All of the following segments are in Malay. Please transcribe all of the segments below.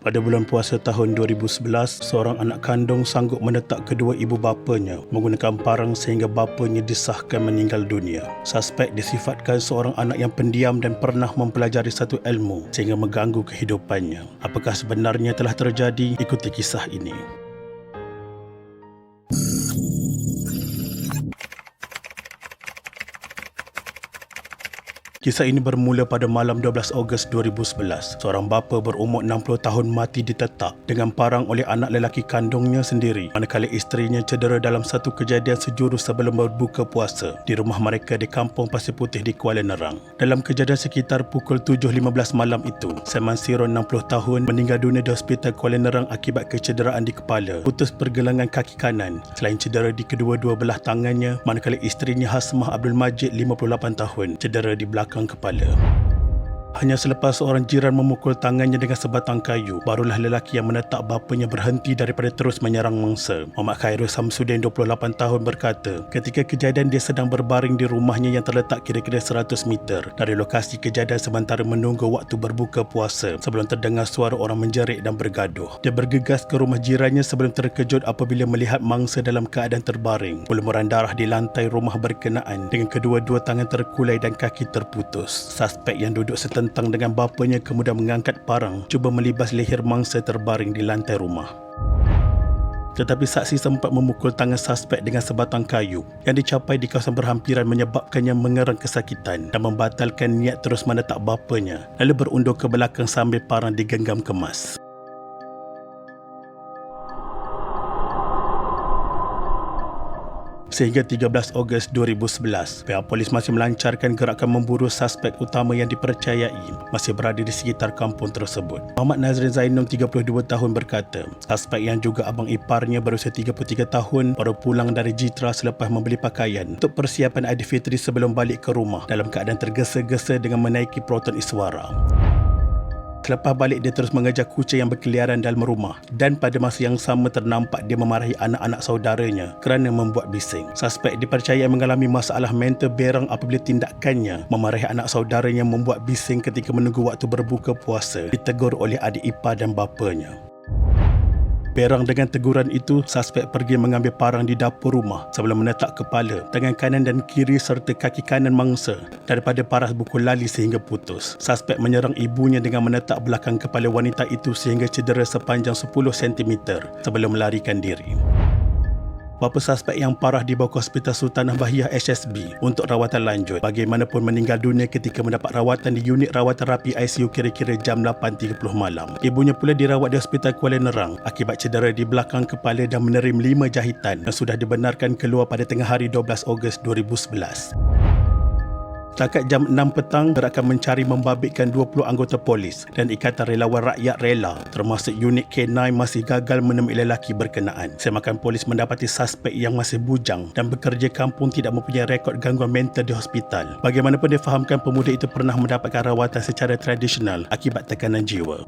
Pada bulan puasa tahun 2011, seorang anak kandung sanggup mendetak kedua ibu bapanya menggunakan parang sehingga bapanya disahkan meninggal dunia. Suspek disifatkan seorang anak yang pendiam dan pernah mempelajari satu ilmu sehingga mengganggu kehidupannya. Apakah sebenarnya telah terjadi? Ikuti kisah ini. Kisah ini bermula pada malam 12 Ogos 2011. Seorang bapa berumur 60 tahun mati ditetak dengan parang oleh anak lelaki kandungnya sendiri, manakala isterinya cedera dalam satu kejadian sejurus sebelum berbuka puasa di rumah mereka di Kampung Pasir Putih di Kuala Nerang. Dalam kejadian sekitar pukul 7.15 malam itu, Saman Siro 60 tahun meninggal dunia di Hospital Kuala Nerang akibat kecederaan di kepala, putus pergelangan kaki kanan, selain cedera di kedua-dua belah tangannya, manakala isterinya Hasmah Abdul Majid 58 tahun cedera di belakang kepala. Hanya selepas seorang jiran memukul tangannya dengan sebatang kayu, barulah lelaki yang menetak bapanya berhenti daripada terus menyerang mangsa. Muhammad Khairul Samsudin 28 tahun berkata, ketika kejadian dia sedang berbaring di rumahnya yang terletak kira-kira 100 meter dari lokasi kejadian sementara menunggu waktu berbuka puasa sebelum terdengar suara orang menjerit dan bergaduh. Dia bergegas ke rumah jirannya sebelum terkejut apabila melihat mangsa dalam keadaan terbaring, berlumuran darah di lantai rumah berkenaan dengan kedua-dua tangan terkulai dan kaki terputus. Suspek yang duduk setentang dengan bapanya kemudian mengangkat parang cuba melibas leher mangsa terbaring di lantai rumah. Tetapi saksi sempat memukul tangan suspek dengan sebatang kayu yang dicapai di kawasan berhampiran menyebabkannya mengerang kesakitan dan membatalkan niat terus menetak bapanya, lalu berundur ke belakang sambil parang digenggam kemas. Sehingga 13 Ogos 2011, pihak polis masih melancarkan gerakan memburu suspek utama yang dipercayai masih berada di sekitar kampung tersebut. Muhammad Nazrin Zainum 32 tahun berkata, suspek yang juga abang iparnya berusia 33 tahun baru pulang dari Jitra selepas membeli pakaian untuk persiapan Aidilfitri sebelum balik ke rumah dalam keadaan tergesa-gesa dengan menaiki Proton Iswara. Selepas balik, dia terus mengejar kucing yang berkeliaran dalam rumah dan pada masa yang sama ternampak dia memarahi anak-anak saudaranya kerana membuat bising. Suspek dipercayai mengalami masalah mental berang apabila tindakannya memarahi anak saudaranya membuat bising ketika menunggu waktu berbuka puasa ditegur oleh adik ipar dan bapanya. Berang dengan teguran itu, suspek pergi mengambil parang di dapur rumah sebelum menetak kepala, tangan kanan dan kiri serta kaki kanan mangsa daripada paras buku lali sehingga putus. Suspek menyerang ibunya dengan menetak belakang kepala wanita itu sehingga cedera sepanjang 10 cm sebelum melarikan diri. Bapa suspek yang parah dibawa ke Hospital Sultanah Bahiyah SSB untuk rawatan lanjut. Bagaimanapun meninggal dunia ketika mendapat rawatan di unit rawatan rapi ICU kira-kira jam 8.30 malam. Ibunya pula dirawat di Hospital Kuala Nerang akibat cedera di belakang kepala dan menerima 5 jahitan yang sudah dibenarkan keluar pada tengah hari 12 Ogos 2011. Setakat jam 6 petang, gerakan mencari membabitkan 20 anggota polis dan Ikatan Relawan Rakyat Rela termasuk unit K9 masih gagal menemui lelaki berkenaan. Semakan polis mendapati suspek yang masih bujang dan bekerja kampung tidak mempunyai rekod gangguan mental di hospital. Bagaimanapun difahamkan pemuda itu pernah mendapatkan rawatan secara tradisional akibat tekanan jiwa.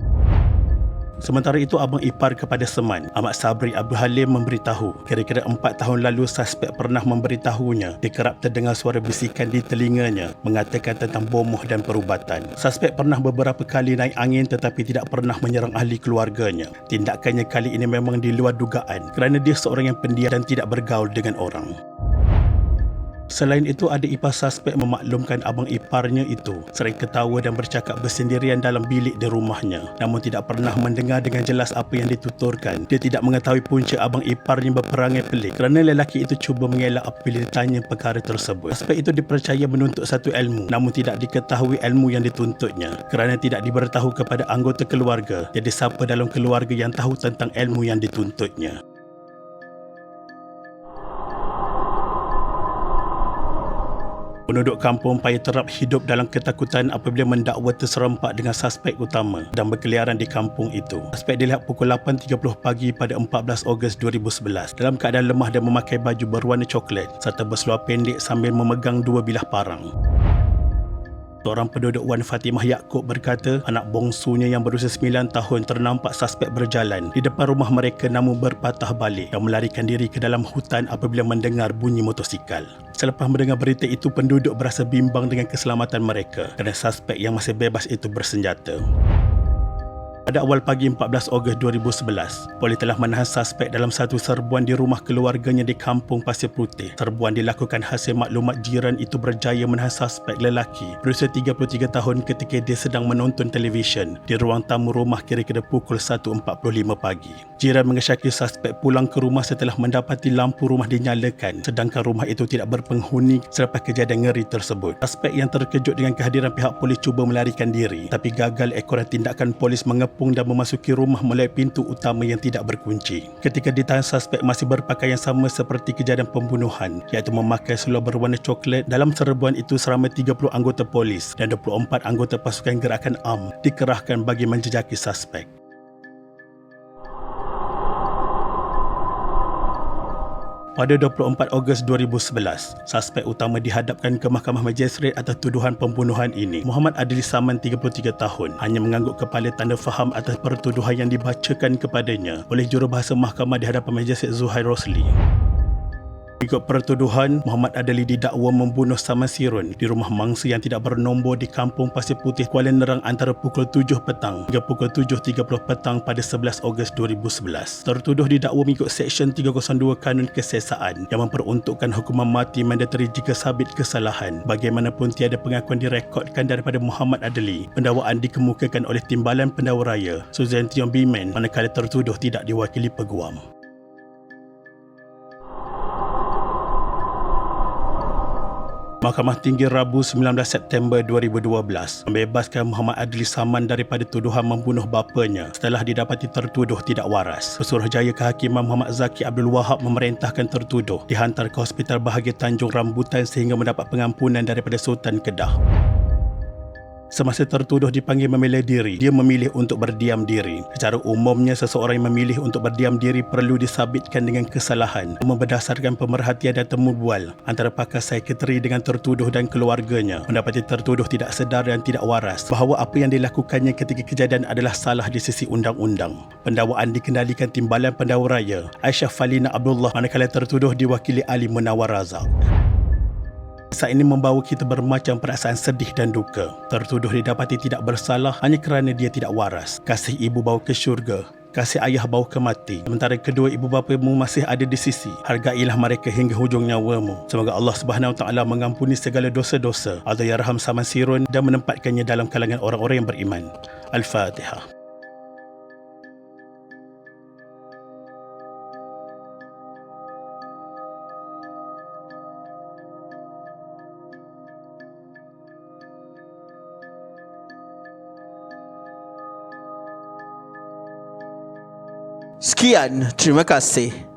Sementara itu, abang ipar kepada Seman, Ahmad Sabri Abdul Halim memberitahu kira-kira 4 tahun lalu suspek pernah memberitahunya dia kerap terdengar suara bisikan di telinganya mengatakan tentang bomoh dan perubatan. Suspek pernah beberapa kali naik angin tetapi tidak pernah menyerang ahli keluarganya. Tindakannya kali ini memang di luar dugaan kerana dia seorang yang pendiam dan tidak bergaul dengan orang. Selain itu, adik ipar suspek memaklumkan abang iparnya itu sering ketawa dan bercakap bersendirian dalam bilik di rumahnya, namun tidak pernah mendengar dengan jelas apa yang dituturkan. Dia tidak mengetahui punca abang iparnya berperangai pelik kerana lelaki itu cuba mengelak apabila ditanya perkara tersebut. Suspek itu dipercaya menuntut satu ilmu, namun tidak diketahui ilmu yang dituntutnya kerana tidak diberitahu kepada anggota keluarga. Jadi siapa dalam keluarga yang tahu tentang ilmu yang dituntutnya? Penduduk kampung payah terap hidup dalam ketakutan apabila mendakwa terserempak dengan suspek utama dan berkeliaran di kampung itu. Suspek dilihat pukul 8.30 pagi pada 14 Ogos 2011 dalam keadaan lemah dan memakai baju berwarna coklat serta berseluar pendek sambil memegang 2 bilah parang. Seorang penduduk Wan Fatimah Yaakob berkata anak bongsunya yang berusia 9 tahun ternampak suspek berjalan di depan rumah mereka namun berpatah balik dan melarikan diri ke dalam hutan apabila mendengar bunyi motosikal. Selepas mendengar berita itu, penduduk berasa bimbang dengan keselamatan mereka kerana suspek yang masih bebas itu bersenjata. Pada awal pagi 14 Ogos 2011, polis telah menahan suspek dalam satu serbuan di rumah keluarganya di Kampung Pasir Putih. Serbuan dilakukan hasil maklumat jiran itu berjaya menahan suspek lelaki berusia 33 tahun ketika dia sedang menonton televisyen di ruang tamu rumah kira-kira pukul 1.45 pagi. Jiran mengesyaki suspek pulang ke rumah setelah mendapati lampu rumah dinyalakan sedangkan rumah itu tidak berpenghuni selepas kejadian ngeri tersebut. Suspek yang terkejut dengan kehadiran pihak polis cuba melarikan diri tapi gagal ekoran tindakan polis mengepung dan memasuki rumah melalui pintu utama yang tidak berkunci. Ketika ditahan, suspek masih berpakaian sama seperti kejadian pembunuhan, iaitu memakai seluar berwarna coklat. Dalam serbuan itu seramai 30 anggota polis dan 24 anggota pasukan gerakan AM dikerahkan bagi menjejaki suspek. Pada 24 Ogos 2011, suspek utama dihadapkan ke Mahkamah Magistrate atas tuduhan pembunuhan ini. Muhammad Adli Saman, 33 tahun, hanya mengangguk kepala tanda faham atas pertuduhan yang dibacakan kepadanya oleh jurubahasa mahkamah di hadapan Magistrate Zuhair Rosli. Ikut pertuduhan, Muhammad Adli didakwa membunuh Saman Sirun di rumah mangsa yang tidak bernombor di Kampung Pasir Putih, Kuala Nerang antara pukul 7 petang hingga pukul 7.30 petang pada 11 Ogos 2011. Tertuduh didakwa mengikut Seksyen 302 Kanun Kesiasaan yang memperuntukkan hukuman mati mandatory jika sabit kesalahan. Bagaimanapun tiada pengakuan direkodkan daripada Muhammad Adli. Pendakwaan dikemukakan oleh Timbalan Pendakwa Raya Suzan Tiong Bimen manakala tertuduh tidak diwakili peguam. Mahkamah Tinggi Rabu 19 September 2012 membebaskan Muhammad Adli Saman daripada tuduhan membunuh bapanya setelah didapati tertuduh tidak waras. Pesuruhjaya Kehakiman Muhammad Zaki Abdul Wahab memerintahkan tertuduh dihantar ke Hospital Bahagia Tanjung Rambutan sehingga mendapat pengampunan daripada Sultan Kedah. Semasa tertuduh dipanggil memilih diri, dia memilih untuk berdiam diri. Secara umumnya, seseorang yang memilih untuk berdiam diri perlu disabitkan dengan kesalahan berdasarkan pemerhatian dan temu bual antara pakar psikiatri dengan tertuduh dan keluarganya. Mendapati tertuduh tidak sedar dan tidak waras bahawa apa yang dilakukannya ketika kejadian adalah salah di sisi undang-undang. Pendakwaan dikendalikan Timbalan Pendakwa Raya Aisyah Falina Abdullah manakala tertuduh diwakili Ali Munawar Razak. Saat ini membawa kita bermacam perasaan sedih dan duka. Tertuduh didapati tidak bersalah hanya kerana dia tidak waras. Kasih ibu bawa ke syurga, kasih ayah bawa ke mati. Sementara kedua ibu bapamu masih ada di sisi. Hargailah mereka hingga hujung nyawamu. Semoga Allah Subhanahu Wa Taala mengampuni segala dosa-dosa Allahyarham Saman Sirun dan menempatkannya dalam kalangan orang-orang yang beriman. Al-Fatihah. Sekian, terima kasih.